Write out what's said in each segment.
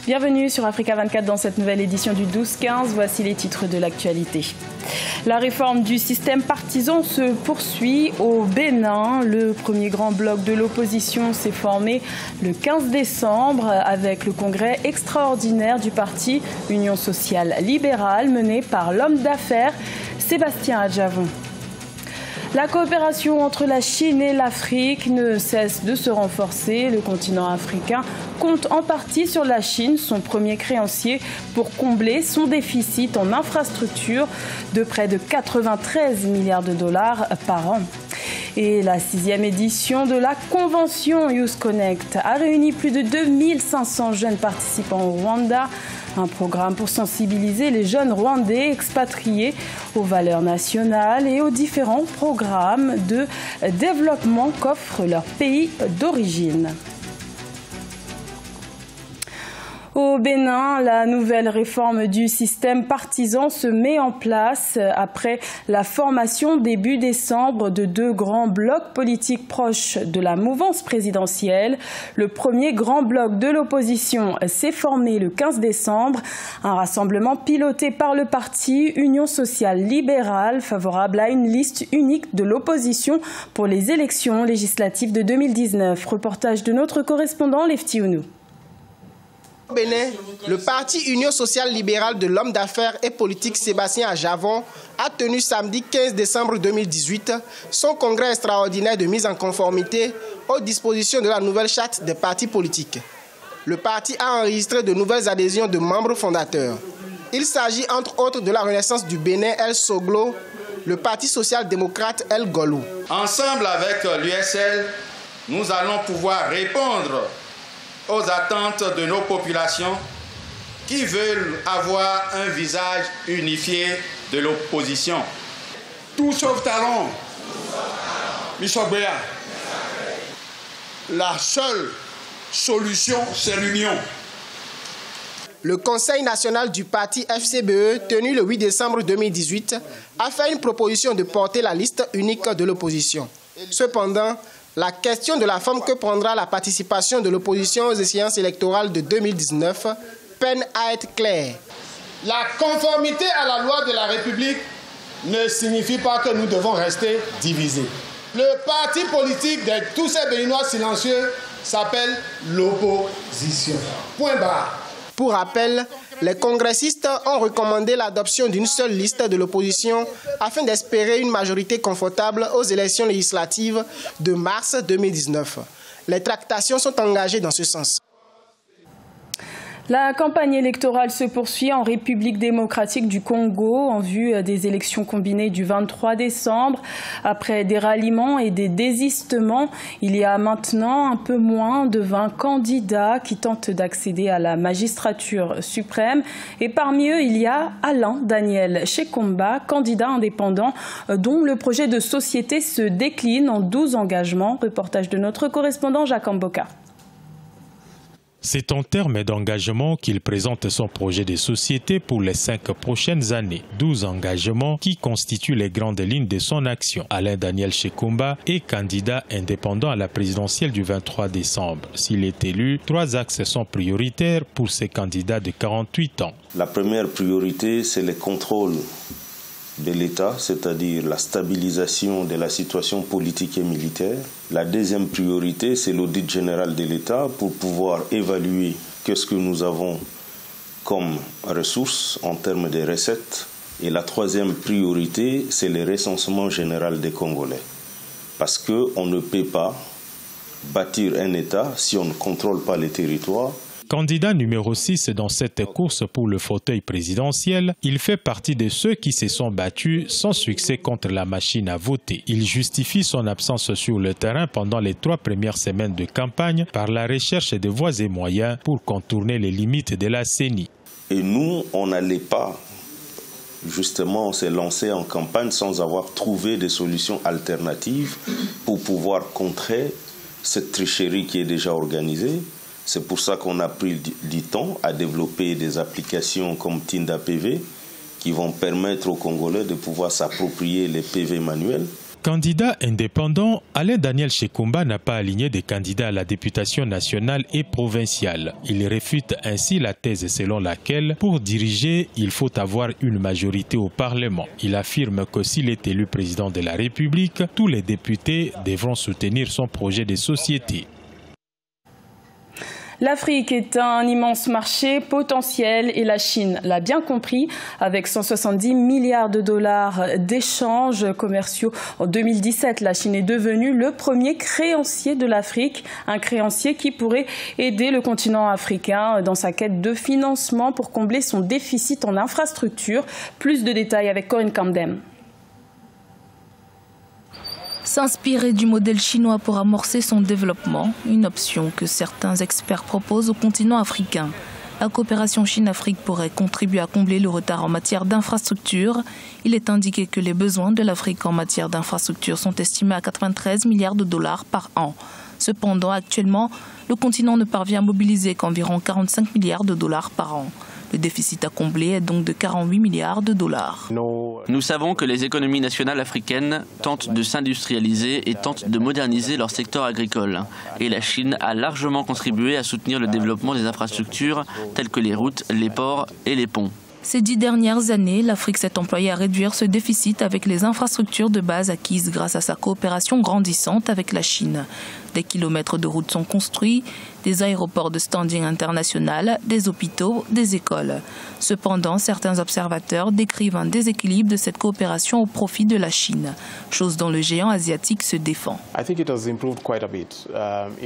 Bienvenue sur Africa 24 dans cette nouvelle édition du 12-15. Voici les titres de l'actualité. La réforme du système partisan se poursuit au Bénin. Le premier grand bloc de l'opposition s'est formé le 15 décembre avec le congrès extraordinaire du parti Union sociale libérale mené par l'homme d'affaires Sébastien Adjavon. La coopération entre la Chine et l'Afrique ne cesse de se renforcer. Le continent africain compte en partie sur la Chine, son premier créancier, pour combler son déficit en infrastructures de près de 93 milliards de dollars par an. Et la 6e édition de la convention Youth Connect a réuni plus de 2500 jeunes participants au Rwanda. Un programme pour sensibiliser les jeunes Rwandais expatriés aux valeurs nationales et aux différents programmes de développement qu'offre leur pays d'origine. Au Bénin, la nouvelle réforme du système partisan se met en place après la formation début décembre de 2 grands blocs politiques proches de la mouvance présidentielle. Le premier grand bloc de l'opposition s'est formé le 15 décembre, un rassemblement piloté par le parti Union sociale libérale, favorable à une liste unique de l'opposition pour les élections législatives de 2019. Reportage de notre correspondant Lefty Ounou. Au Bénin, le parti Union sociale libérale de l'homme d'affaires et politique Sébastien Adjavon a tenu samedi 15 décembre 2018 son congrès extraordinaire de mise en conformité aux dispositions de la nouvelle charte des partis politiques. Le parti a enregistré de nouvelles adhésions de membres fondateurs. Il s'agit entre autres de la Renaissance du Bénin El Soglo, le Parti social-démocrate El Golou. Ensemble avec l'USL, nous allons pouvoir répondre aux attentes de nos populations qui veulent avoir un visage unifié de l'opposition. Tout sauf talent, Michobéa. La seule solution, c'est l'union. Le Conseil national du parti FCBE, tenu le 8 décembre 2018, a fait une proposition de porter la liste unique de l'opposition. Cependant, la question de la forme que prendra la participation de l'opposition aux échéances électorales de 2019 peine à être claire. La conformité à la loi de la République ne signifie pas que nous devons rester divisés. Le parti politique de tous ces Béninois silencieux s'appelle l'opposition. Point barre. Pour rappel, les congressistes ont recommandé l'adoption d'une seule liste de l'opposition afin d'espérer une majorité confortable aux élections législatives de mars 2019. Les tractations sont engagées dans ce sens. La campagne électorale se poursuit en République démocratique du Congo en vue des élections combinées du 23 décembre. Après des ralliements et des désistements, il y a maintenant un peu moins de 20 candidats qui tentent d'accéder à la magistrature suprême. Et parmi eux, il y a Alain Daniel Shekomba, candidat indépendant dont le projet de société se décline en 12 engagements. Reportage de notre correspondant Jacques Amboka. C'est en termes d'engagement qu'il présente son projet de société pour les 5 prochaines années. 12 engagements qui constituent les grandes lignes de son action. Alain Daniel Shekomba est candidat indépendant à la présidentielle du 23 décembre. S'il est élu, 3 axes sont prioritaires pour ces candidats de 48 ans. La première priorité, c'est le contrôle de l'État, c'est-à-dire la stabilisation de la situation politique et militaire. La deuxième priorité, c'est l'audit général de l'État pour pouvoir évaluer qu'est-ce que nous avons comme ressources en termes de recettes. Et la troisième priorité, c'est le recensement général des Congolais. Parce qu'on ne peut pas bâtir un État si on ne contrôle pas les territoires. Candidat numéro 6 dans cette course pour le fauteuil présidentiel, il fait partie de ceux qui se sont battus sans succès contre la machine à voter. Il justifie son absence sur le terrain pendant les 3 premières semaines de campagne par la recherche de voies et moyens pour contourner les limites de la CENI. Et nous, on n'allait pas, justement, on s'est lancé en campagne sans avoir trouvé des solutions alternatives pour pouvoir contrer cette tricherie qui est déjà organisée. C'est pour ça qu'on a pris du temps à développer des applications comme Tinda PV qui vont permettre aux Congolais de pouvoir s'approprier les PV manuels. Candidat indépendant, Alain Daniel Shekomba n'a pas aligné des candidats à la députation nationale et provinciale. Il réfute ainsi la thèse selon laquelle, pour diriger, il faut avoir une majorité au Parlement. Il affirme que s'il est élu président de la République, tous les députés devront soutenir son projet de société. L'Afrique est un immense marché potentiel et la Chine l'a bien compris. Avec 170 milliards de dollars d'échanges commerciaux en 2017, la Chine est devenue le premier créancier de l'Afrique. Un créancier qui pourrait aider le continent africain dans sa quête de financement pour combler son déficit en infrastructures. Plus de détails avec Corinne Camden. S'inspirer du modèle chinois pour amorcer son développement, une option que certains experts proposent au continent africain. La coopération Chine-Afrique pourrait contribuer à combler le retard en matière d'infrastructures. Il est indiqué que les besoins de l'Afrique en matière d'infrastructures sont estimés à 93 milliards de dollars par an. Cependant, actuellement, le continent ne parvient à mobiliser qu'environ 45 milliards de dollars par an. Le déficit à combler est donc de 48 milliards de dollars. Nous savons que les économies nationales africaines tentent de s'industrialiser et tentent de moderniser leur secteur agricole. Et la Chine a largement contribué à soutenir le développement des infrastructures telles que les routes, les ports et les ponts. Ces 10 dernières années, l'Afrique s'est employée à réduire ce déficit avec les infrastructures de base acquises grâce à sa coopération grandissante avec la Chine. Des kilomètres de routes sont construits, des aéroports de standing international, des hôpitaux, des écoles. Cependant, certains observateurs décrivent un déséquilibre de cette coopération au profit de la Chine, chose dont le géant asiatique se défend.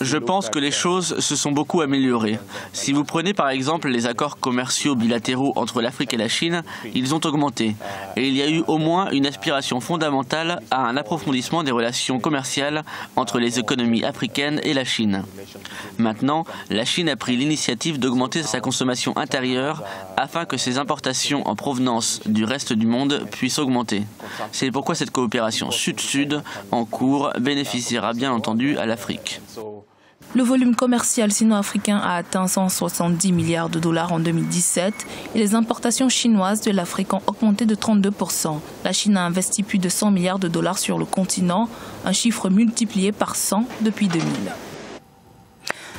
Je pense que les choses se sont beaucoup améliorées. Si vous prenez par exemple les accords commerciaux bilatéraux entre l'Afrique et la Chine, ils ont augmenté. Et il y a eu au moins une aspiration fondamentale à un approfondissement des relations commerciales entre les économies africaines et la Chine. Maintenant, la Chine a pris l'initiative d'augmenter sa consommation intérieure afin que ses importations en provenance du reste du monde puissent augmenter. C'est pourquoi cette coopération sud-sud en cours bénéficiera bien entendu à l'Afrique. Le volume commercial sino-africain a atteint 170 milliards de dollars en 2017 et les importations chinoises de l'Afrique ont augmenté de 32%. La Chine a investi plus de 100 milliards de dollars sur le continent, un chiffre multiplié par 100 depuis 2000.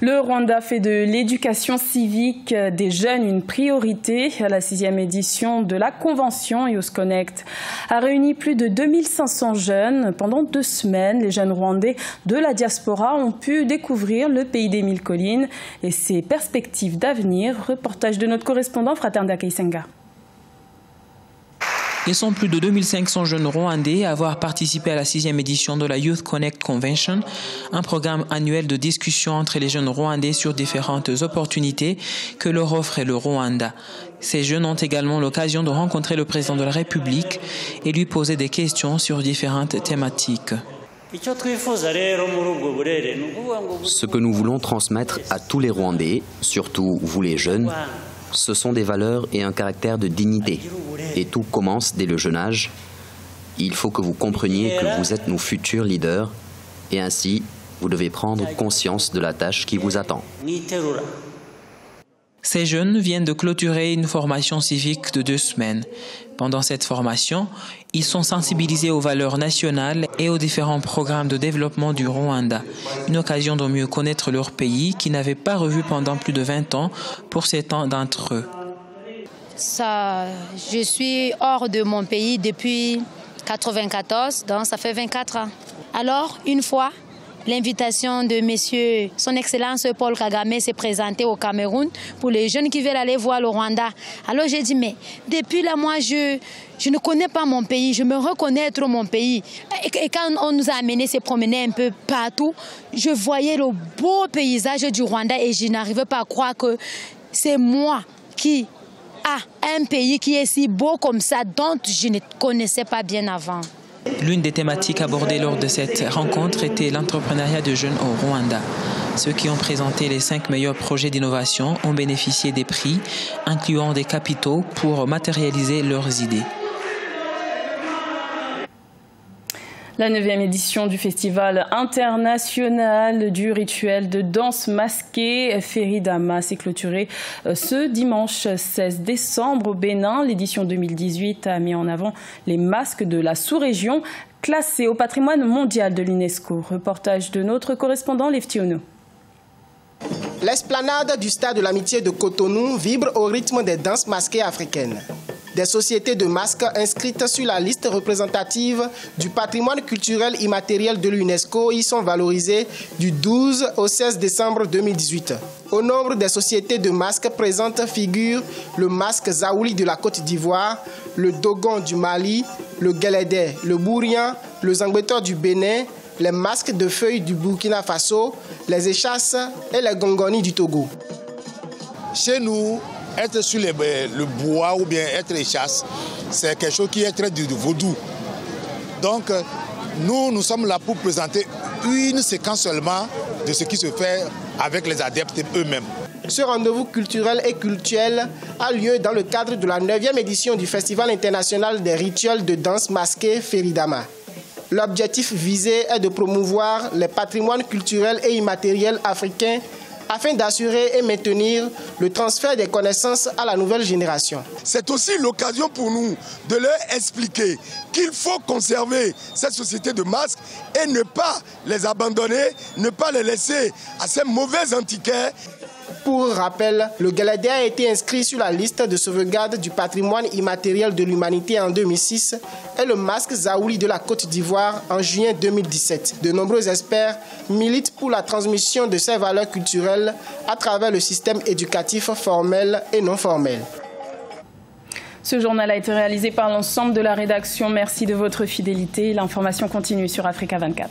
Le Rwanda fait de l'éducation civique des jeunes une priorité. La 6e édition de la convention Youth Connect a réuni plus de 2500 jeunes. Pendant 2 semaines, les jeunes rwandais de la diaspora ont pu découvrir le pays des 1000 collines et ses perspectives d'avenir. Reportage de notre correspondant Fraternda Keisenga. Ils sont plus de 2500 jeunes rwandais à avoir participé à la 6e édition de la Youth Connect Convention, un programme annuel de discussion entre les jeunes rwandais sur différentes opportunités que leur offre le Rwanda. Ces jeunes ont également l'occasion de rencontrer le président de la République et lui poser des questions sur différentes thématiques. Ce que nous voulons transmettre à tous les Rwandais, surtout vous les jeunes, ce sont des valeurs et un caractère de dignité. Et tout commence dès le jeune âge. Il faut que vous compreniez que vous êtes nos futurs leaders et ainsi, vous devez prendre conscience de la tâche qui vous attend. Ces jeunes viennent de clôturer une formation civique de 2 semaines. Pendant cette formation, ils sont sensibilisés aux valeurs nationales et aux différents programmes de développement du Rwanda. Une occasion de mieux connaître leur pays qu'ils n'avaient pas revu pendant plus de 20 ans pour certains d'entre eux. Je suis hors de mon pays depuis 1994, donc ça fait 24 ans. Alors, une fois, l'invitation de monsieur, son Excellence Paul Kagame s'est présenté au Cameroun pour les jeunes qui veulent aller voir le Rwanda. Alors j'ai dit, mais depuis là, moi, je ne connais pas mon pays, je me reconnais être mon pays. Et quand on nous a amenés se promener un peu partout, je voyais le beau paysage du Rwanda et je n'arrivais pas à croire que c'est moi qui a un pays qui est si beau comme ça, dont je ne connaissais pas bien avant. L'une des thématiques abordées lors de cette rencontre était l'entrepreneuriat de jeunes au Rwanda. Ceux qui ont présenté les 5 meilleurs projets d'innovation ont bénéficié des prix, incluant des capitaux pour matérialiser leurs idées. La 9e édition du Festival international du rituel de danse masquée Feridama s'est clôturée ce dimanche 16 décembre au Bénin. L'édition 2018 a mis en avant les masques de la sous-région. classé au patrimoine mondial de l'UNESCO. Reportage de notre correspondant Leftiono. L'esplanade du stade de l'amitié de Cotonou vibre au rythme des danses masquées africaines. Des sociétés de masques inscrites sur la liste représentative du patrimoine culturel immatériel de l'UNESCO y sont valorisées du 12 au 16 décembre 2018. Au nombre des sociétés de masques présentes figurent le masque Zaouli de la Côte d'Ivoire, le Dogon du Mali, le Guélédé, le Bourian, le Zangbetor du Bénin, les masques de feuilles du Burkina Faso, les échasses et les Gongoni du Togo. Chez nous, être sur le bois ou bien être échasse, c'est quelque chose qui est très du vaudou. Donc, nous sommes là pour présenter une séquence seulement de ce qui se fait avec les adeptes eux-mêmes. Ce rendez-vous culturel et cultuel a lieu dans le cadre de la 9e édition du Festival international des rituels de danse masquée Feridama. L'objectif visé est de promouvoir les patrimoines culturels et immatériels africains afin d'assurer et maintenir le transfert des connaissances à la nouvelle génération. C'est aussi l'occasion pour nous de leur expliquer qu'il faut conserver cette société de masques et ne pas les abandonner, ne pas les laisser à ces mauvais antiquaires. Pour rappel, le Guélédé a été inscrit sur la liste de sauvegarde du patrimoine immatériel de l'humanité en 2006 et le masque Zaouli de la Côte d'Ivoire en juin 2017. De nombreux experts militent pour la transmission de ces valeurs culturelles à travers le système éducatif formel et non formel. Ce journal a été réalisé par l'ensemble de la rédaction. Merci de votre fidélité. L'information continue sur Africa 24.